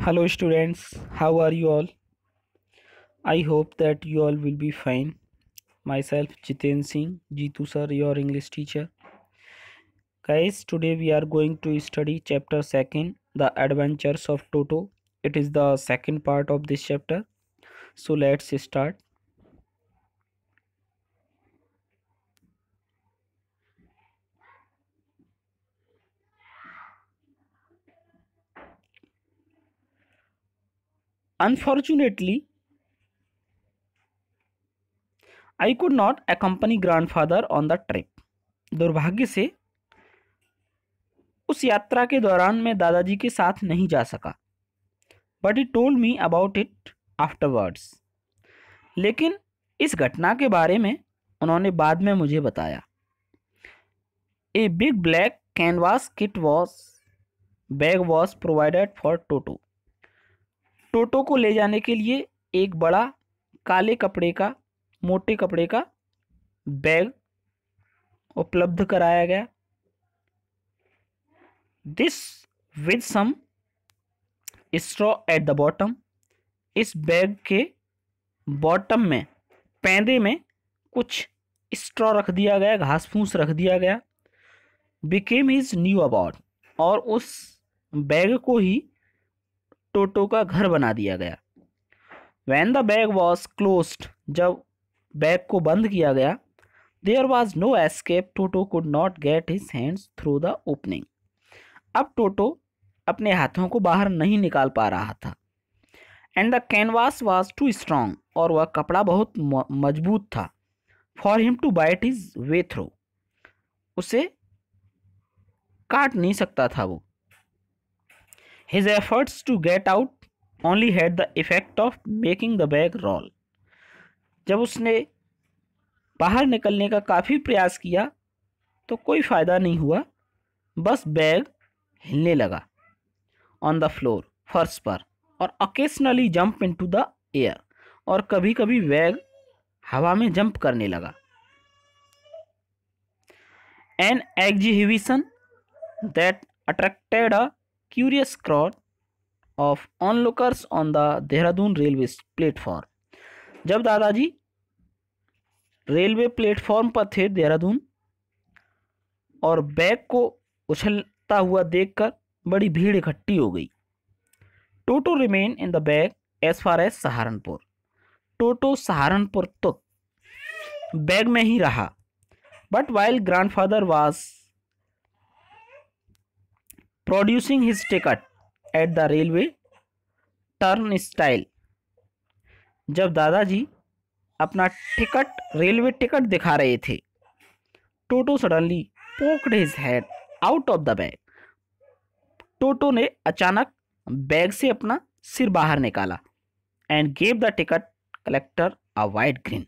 Hello students, how are you all? I hope that you all will be fine. Myself Jiten Singh, Jitu sir, your English teacher. Guys, today we are going to study chapter 2nd, The Adventures of Toto. It is the second part of this chapter. So let's start. Unfortunately, I could not accompany grandfather on the trip. दुर्भाग्य से उस यात्रा के दौरान मैं दादाजी के साथ नहीं जा सका. But he told me about it afterwards. लेकिन इस घटना के बारे में उन्होंने बाद में मुझे बताया. A big black canvas kit bag was provided for Toto. Toto को ले जाने के लिए एक बड़ा काले कपड़े का मोटे कपड़े का बैग उपलब्ध कराया गया. This with some straw at the bottom. इस बैग के बॉटम में पैंदे में कुछ स्ट्रॉ रख दिया गया, घास फूस रख दिया गया. Became his knew about. और उस बैग को ही टोटो का घर बना दिया गया. When the bag was closed. जब बैग को बंद किया गया, there was no escape. Toto could not get his hands through the opening. अब टोटो अपने हाथों को बाहर नहीं निकाल पा रहा था. And the canvas was too strong. और वह कपड़ा बहुत मजबूत था. For him to bite his way through. उसे काट नहीं सकता था वो. His efforts to get out only had the effect of making the bag roll. जब उसने बाहर निकलने का काफ़ी प्रयास किया तो कोई फ़ायदा नहीं हुआ. बस बैग हिलने लगा ऑन द फ्लोर, फर्श पर. और occasionally jump into the air. और कभी कभी बैग हवा में जंप करने लगा. An exhibition that attracted a curious crowd of onlookers on the Dehradun railway platform. जब दादाजी रेलवे प्लेटफॉर्म पर थे देहरादून और बैग को उछलता हुआ देखकर बड़ी भीड़ इकट्ठी हो गई. Toto remain in the bag as far as Saharanpur. Toto Saharanpur तक बैग में ही रहा. But while grandfather was producing his ticket at the railway turnstile. जब दादाजी अपना रेलवे टिकट दिखा रहे थे, Toto suddenly poked his head out of the bag. Toto ने अचानक बैग से अपना सिर बाहर निकाला. And gave the ticket collector a wide grin.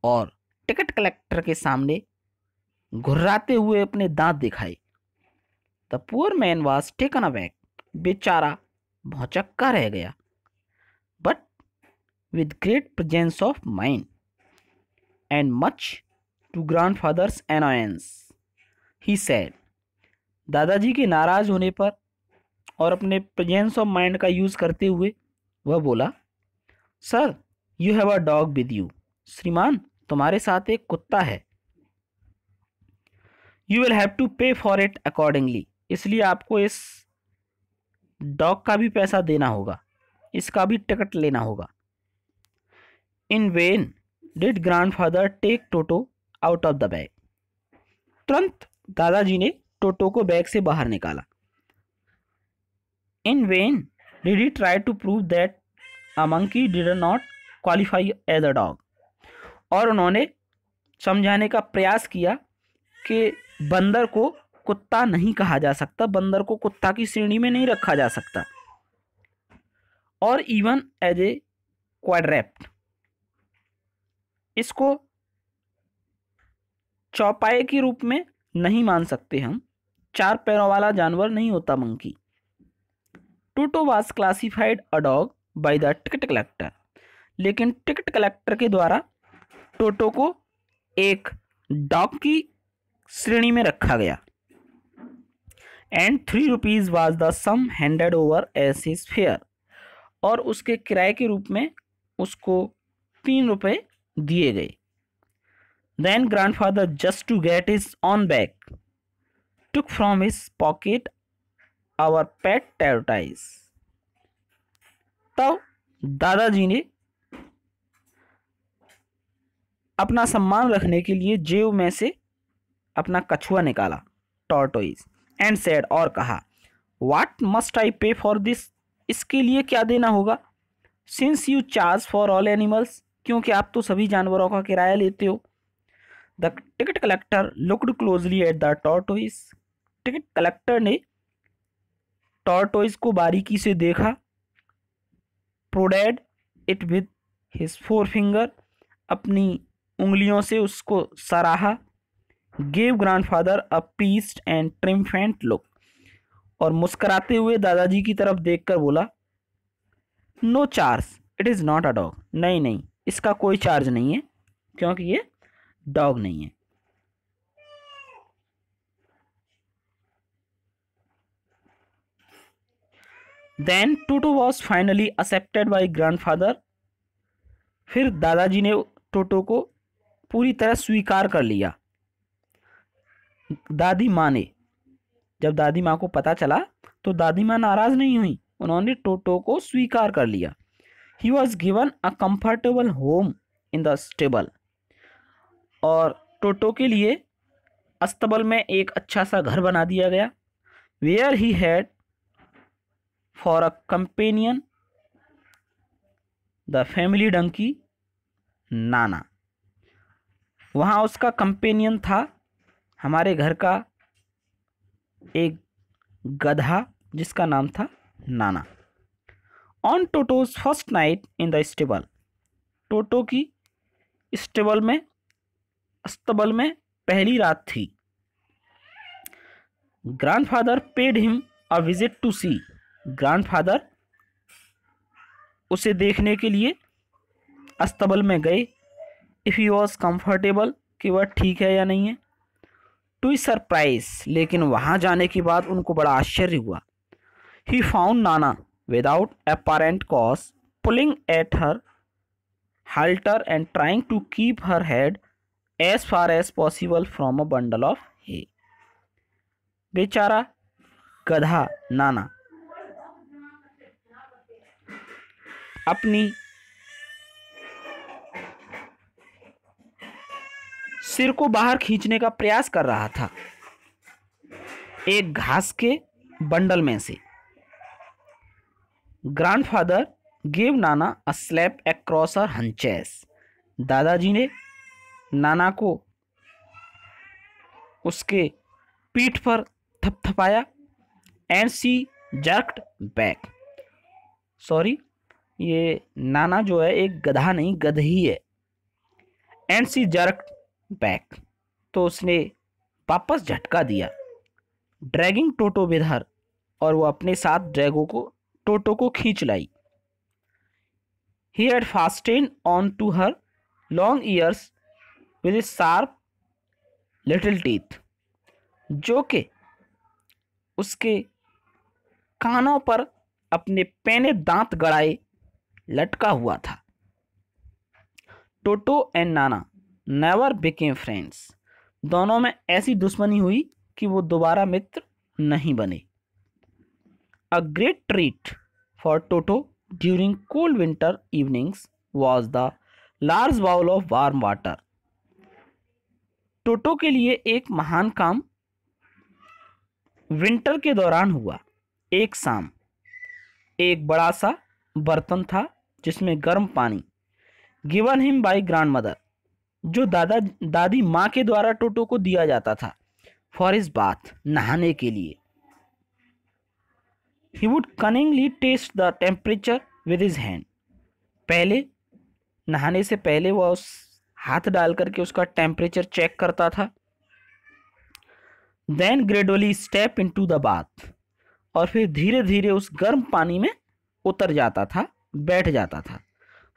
और टिकट कलेक्टर के सामने घुर्राते हुए अपने दांत दिखाए. The poor man was taken aback. बेचारा भौचक्का रह गया. But with great presence of mind and much to grandfather's annoyance he said. दादाजी के नाराज होने पर और अपने प्रेजेंस ऑफ माइंड का यूज करते हुए वह बोला, sir you have a dog with you. श्रीमान, तुम्हारे साथ एक कुत्ता है. You will have to pay for it accordingly. इसलिए आपको इस डॉग का भी पैसा देना होगा, इसका भी टिकट लेना होगा. In vain did grandfather take Toto out of the bag. तुरंत दादाजी ने टोटो को बैग से बाहर निकाला. In vain did he try to prove that a monkey did not qualify as a dog. और उन्होंने समझाने का प्रयास किया कि बंदर को कुत्ता नहीं कहा जा सकता, बंदर को कुत्ता की श्रेणी में नहीं रखा जा सकता. और इवन एज ए क्वाड्रैप्ट, इसको चौपाए के रूप में नहीं मान सकते हम. 4 पैरों वाला जानवर नहीं होता monkey. Toto was classified a dog by the ticket collector. लेकिन टिकट कलेक्टर के द्वारा टोटो को एक डॉग की श्रेणी में रखा गया. And 3 rupees was the sum handed over as his fare, और उसके किराए के रूप में उसको 3 रुपए दिए गए। Then grandfather just to get his own back took from his pocket our pet tortoise. तब दादाजी ने अपना सम्मान रखने के लिए जेब में से अपना कछुआ निकाला, टॉर्टोइज, एंड सेड, और कहा, व्हाट मस्ट आई पे फॉर दिस, इसके लिए क्या देना होगा, since you charge for all animals, क्योंकि आप तो सभी जानवरों का किराया लेते हो। The ticket collector looked closely at the tortoise. Ticket collector ने टॉर्टोइज को बारीकी से देखा, prodded it with his 4 finger, अपनी उंगलियों से उसको सराहा, gave grandfather a pleased and triumphant look, और मुस्कुराते हुए दादाजी की तरफ देखकर बोला, no charge, it is not a dog, नहीं नहीं, इसका कोई चार्ज नहीं है, क्योंकि ये डॉग नहीं है। Then Toto was finally accepted by grandfather. फिर दादाजी ने टोटो को पूरी तरह स्वीकार कर लिया। दादी माँ ने, जब दादी माँ को पता चला तो दादी माँ नाराज नहीं हुई, उन्होंने टोटो को स्वीकार कर लिया। He was given a comfortable home in the stable, और टोटो के लिए अस्तबल में एक अच्छा सा घर बना दिया गया। Where he had for a companion the family donkey Nana, वहाँ उसका कंपेनियन था, हमारे घर का एक गधा जिसका नाम था Nana. On Toto's first night in the stable, Toto की स्टेबल में, अस्तबल में पहली रात थी। Grandfather paid him a visit to see, grandfather उसे देखने के लिए अस्तबल में गए, इफ़ ही वॉज कंफर्टेबल, कि वह ठीक है या नहीं है। टू सरप्राइज, लेकिन वहाँ जाने के बाद उनको बड़ा आश्चर्य हुआ। He found Nana without apparent cause pulling at her halter and trying to keep her head as far as possible from a bundle of hay। बेचारा गधा नाना अपनी सिर को बाहर खींचने का प्रयास कर रहा था एक घास के बंडल में से। Grandfather gave Nana a slap across हर हंचेस, दादाजी ने नाना को उसके पीठ पर थपथपाया। And she jerked back, sorry, ये नाना जो है एक गधा नहीं गधही है। एंड सी जर्क्ड बैक, तो उसने वापस झटका दिया। ड्रैगिंग टोटो विद हर, और वो अपने साथ टोटो को खींच लाई। He had fasten on to her long ears with his sharp little teeth, जो कि उसके कानों पर अपने पैने दांत गड़ाए लटका हुआ था। टोटो and Nana never became friends, दोनों में ऐसी दुश्मनी हुई कि वो दोबारा मित्र नहीं बने। A great treat for Toto during cold winter evenings was the large bowl of warm water. Toto के लिए एक महान काम विंटर के दौरान हुआ। एक शाम एक बड़ा सा बर्तन था जिसमें गर्म पानी, given him by grand mother, जो दादी माँ के द्वारा टोटो को दिया जाता था, फॉर हिज बाथ, नहाने के लिए। He would cunningly test the temperature with his hand, पहले नहाने से पहले वह उस हाथ डाल करके उसका टेम्परेचर चेक करता था। Then gradually step into the bath, और फिर धीरे धीरे उस गर्म पानी में उतर जाता था, बैठ जाता था।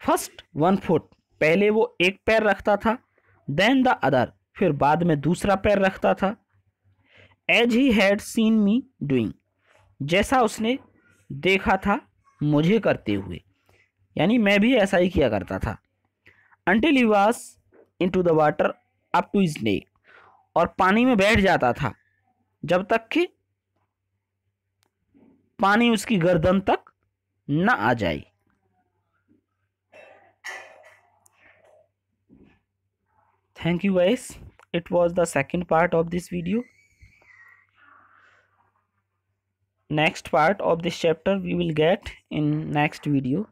फर्स्ट 1 फुट, पहले वो एक पैर रखता था, देन द अदर, फिर बाद में दूसरा पैर रखता था। As he had seen me doing, जैसा उसने देखा था मुझे करते हुए, यानी मैं भी ऐसा ही किया करता था। Until he was into the water up to his neck, और पानी में बैठ जाता था जब तक कि पानी उसकी गर्दन तक न आ जाए। Thank you guys. It was the second part of this video. Next part of this chapter we will get in next video.